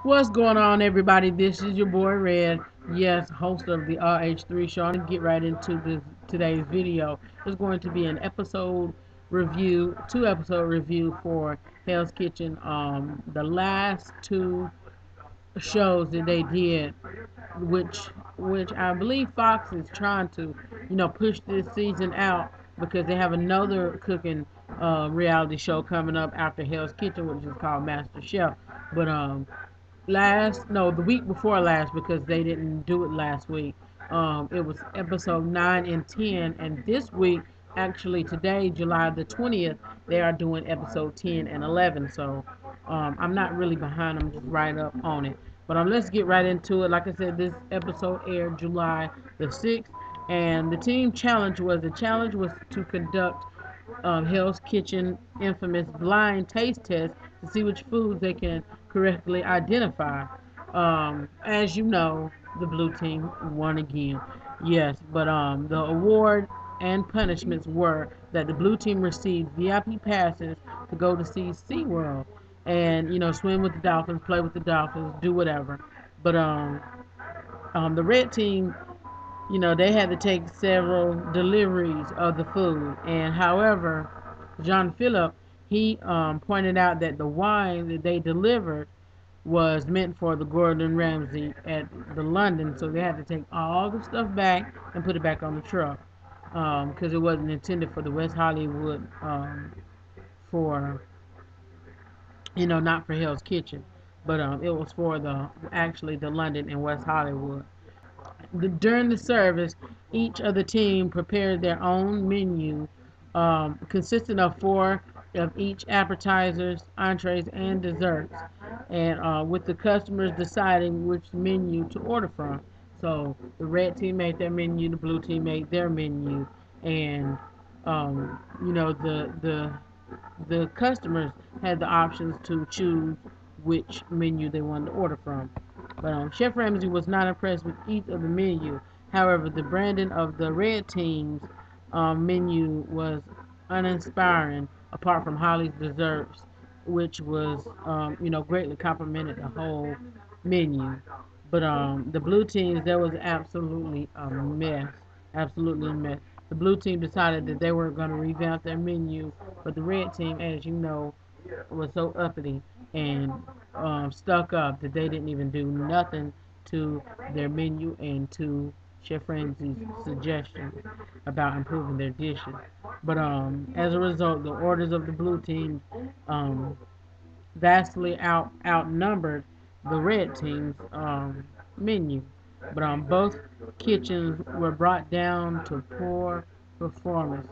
What's going on, everybody? This is your boy Red, yes, host of the RH3 show. I'm going to get right into today's video. It's going to be an episode review, two-episode review for Hell's Kitchen. The last two shows that they did, which which I believe Fox is trying to, push this season out because they have another cooking reality show coming up after Hell's Kitchen, which is called Master Chef. But the week before last, because they didn't do it last week. It was episode 9 and 10, and this week, actually today, July the 20th, they are doing episode 10 and 11. So I'm not really behind, I'm just right up on it. But let's get right into it. Like I said, this episode aired July the 6th, and the challenge was to conduct Hell's Kitchen infamous blind taste test to see which foods they can correctly identify. As you know, the blue team won again. Yes, but the award and punishments were that the blue team received VIP passes to go to see SeaWorld and swim with the dolphins, play with the dolphins, do whatever. But the red team, they had to take several deliveries of the food. And however, John Phillip, he pointed out that the wine that they delivered was meant for the Gordon Ramsay at the London, so they had to take all the stuff back and put it back on the truck because it wasn't intended for the West Hollywood for not for Hell's Kitchen, but it was for the London and West Hollywood. During the service, each of the team prepared their own menu, consisting of four of each appetizers, entrees, and desserts, and with the customers deciding which menu to order from. So the red team made their menu, the blue team made their menu, and the customers had the options to choose which menu they wanted to order from. But Chef Ramsay was not impressed with each of the menu. However, the branding of the red team's menu was uninspiring, apart from Holly's desserts, which was, greatly complimented the whole menu. But the blue teams, there was absolutely a mess. The blue team decided that they were going to revamp their menu, but the red team, as you know, was so uppity and stuck up that they didn't even do nothing to their menu and to Chef Ramsay's suggestions about improving their dishes. But as a result, the orders of the blue team um, vastly outnumbered the red team's menu. But both kitchens were brought down to poor performances.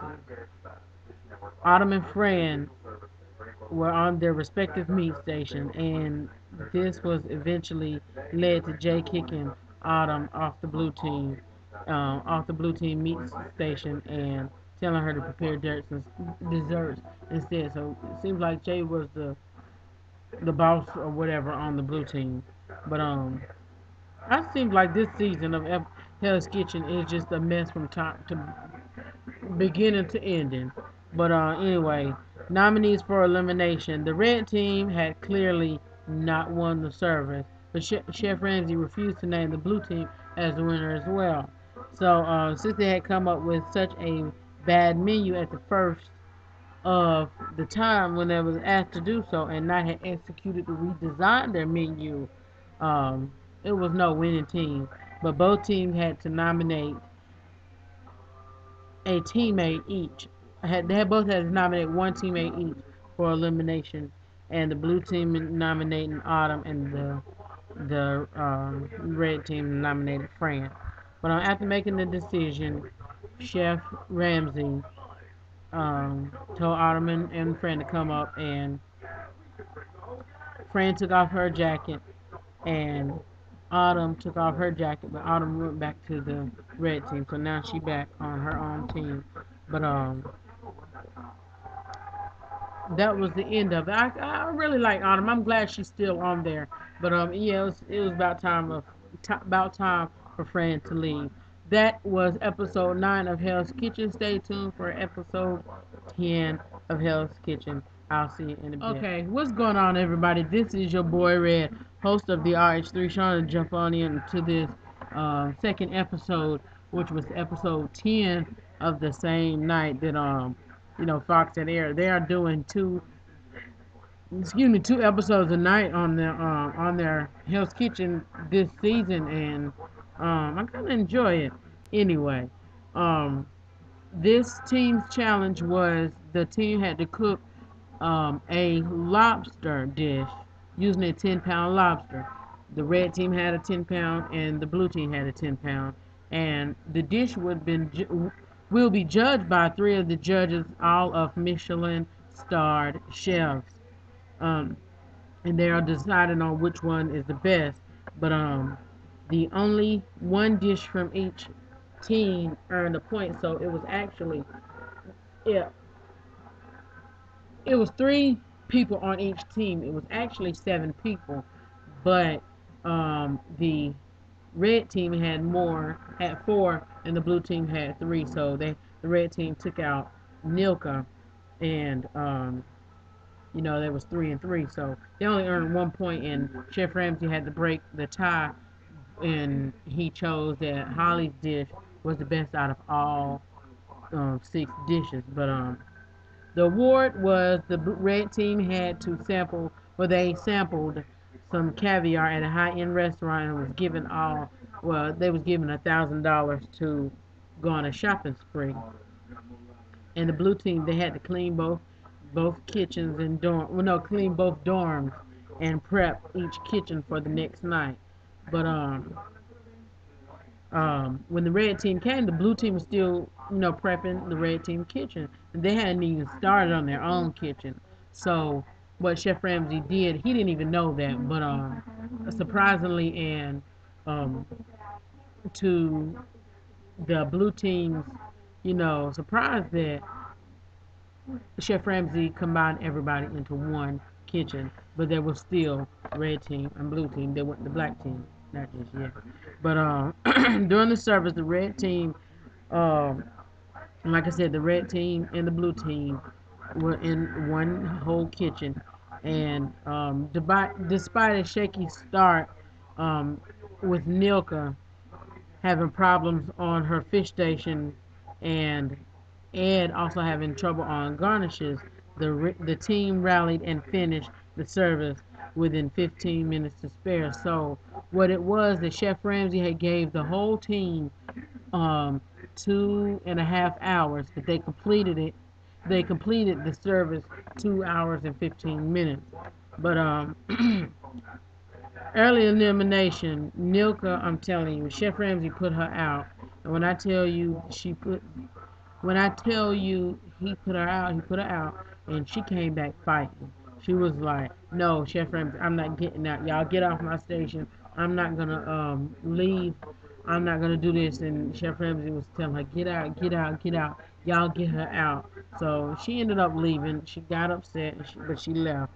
Autumn and Fran were on their respective meat station, and this was eventually led to Jay kicking Autumn off the blue team meat station, and telling her to prepare desserts instead. So it seems like Jay was the boss or whatever on the blue team. But I seems like this season of Hell's Kitchen is just a mess from top to beginning to ending. But anyway, nominees for elimination. The red team had clearly not won the service, but Chef Ramsay refused to name the blue team as the winner as well. So since they had come up with such a bad menu at the first of the time when they was asked to do so and not had executed to redesign their menu, um, it was no winning team. But both teams had to nominate a teammate each. They had both had to nominate one teammate each for elimination, and the blue team nominating Autumn, and the red team nominated Fran. But after making the decision, Chef Ramsay told Autumn and Fran to come up, and Fran took off her jacket, and Autumn took off her jacket, but Autumn went back to the red team, so now she back on her own team. But that was the end of it. I really like Autumn. I'm glad she's still on there. But yeah, it was about time for Fran to leave. That was episode 9 of Hell's Kitchen. Stay tuned for episode 10 of Hell's Kitchen. I'll see you in a bit. Okay, what's going on, everybody? This is your boy Red, host of the RH3, trying to jump on into this second episode, which was episode 10 of the same night that Fox had aired. They are doing two episodes a night on their Hell's Kitchen this season, and I kind of enjoy it. Anyway, um, this team's challenge was the team had to cook a lobster dish using a 10-pound lobster. The red team had a 10-pound and the blue team had a 10-pound. And the dish will be judged by three of the judges, all of Michelin starred chefs. Um, and they are deciding on which one is the best. But the only one dish from each team earned a point, so it was actually yeah, it was three people on each team. It was actually seven people, but the red team had four, and the blue team had three. So the red team took out Nilka, and there was 3-3. So they only earned 1 point, and Chef Ramsay had to break the tie, and he chose that Holly's dish was the best out of all six dishes. But the award was the red team had to sample, well, they sampled some caviar at a high-end restaurant and was given they was given $1,000 to go on a shopping spree. And the blue team, they had to clean both kitchens and clean both dorms and prep each kitchen for the next night. But when the red team came, the blue team was still, prepping the red team kitchen. And they hadn't even started on their own kitchen. So what Chef Ramsay did, he didn't even know that, but surprisingly and um, to the blue team's, surprise, that Chef Ramsay combined everybody into one kitchen, but there was still red team and blue team. There wasn't the black team, not just yet. But during the service, the red team, um, like I said, the red team and the blue team were in one whole kitchen, and despite a shaky start with Nilka having problems on her fish station, and Ed also having trouble on garnishes, the team rallied and finished the service within 15 minutes to spare. So what it was that Chef Ramsay had gave the whole team 2.5 hours, but they completed it. They completed the service 2 hours and 15 minutes. But early elimination, Nilka, I'm telling you, Chef Ramsay put her out. And when I tell you he put her out, and she came back fighting. She was like, "No, Chef Ramsay, I'm not getting out. Y'all get off my station. I'm not gonna leave. I'm not gonna do this." And Chef Ramsay was telling her, "Get out, get out, get out. Y'all get her out." So she ended up leaving. She got upset, but she left.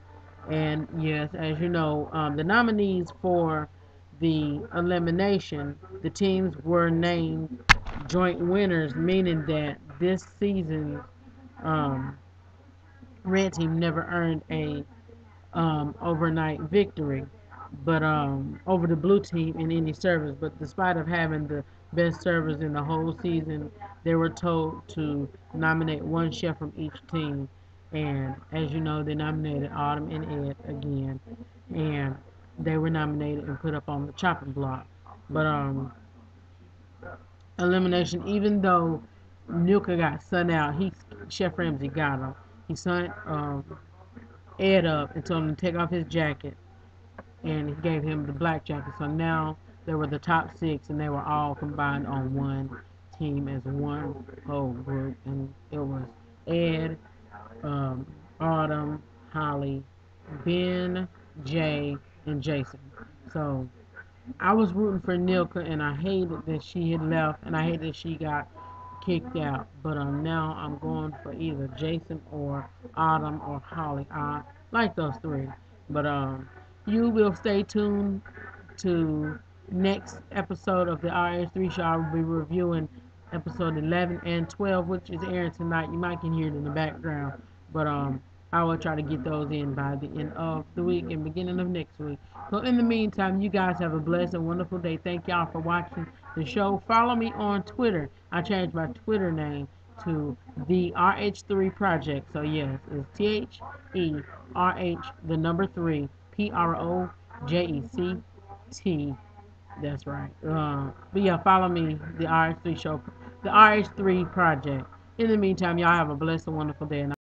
And yes, as you know, the nominees for the elimination, the teams were named joint winners, meaning that this season, um, red team never earned a overnight victory, but over the blue team in any service. But despite of having the best servers in the whole season, they were told to nominate one chef from each team. And as you know, they nominated Autumn and Ed again, and they were nominated and put up on the chopping block. But elimination, even though Nuka got sent out, Chef Ramsay got him. He sent Ed up and told him to take off his jacket, and he gave him the black jacket. So now there were the top six, and they were all combined on one team as one whole group, and it was Ed, um, Autumn, Holly, Ben, Jay, and Jason. So I was rooting for Nilka, and I hated that she had left, and I hated that she got kicked out. But now I'm going for either Jason or Autumn or Holly. I like those three. But you will stay tuned to next episode of the RH3 show. I will be reviewing episode 11 and 12, which is airing tonight. You might can hear it in the background. But I will try to get those in by the end of the week and beginning of next week. So in the meantime, you guys have a blessed and wonderful day. Thank y'all for watching the show. Follow me on Twitter. I changed my Twitter name to the RH3 Project. So yes, it's THERH the number 3 PROJECT. That's right. But yeah, follow me, the RH3 show, the RH3 Project. In the meantime, y'all have a blessed and wonderful day. And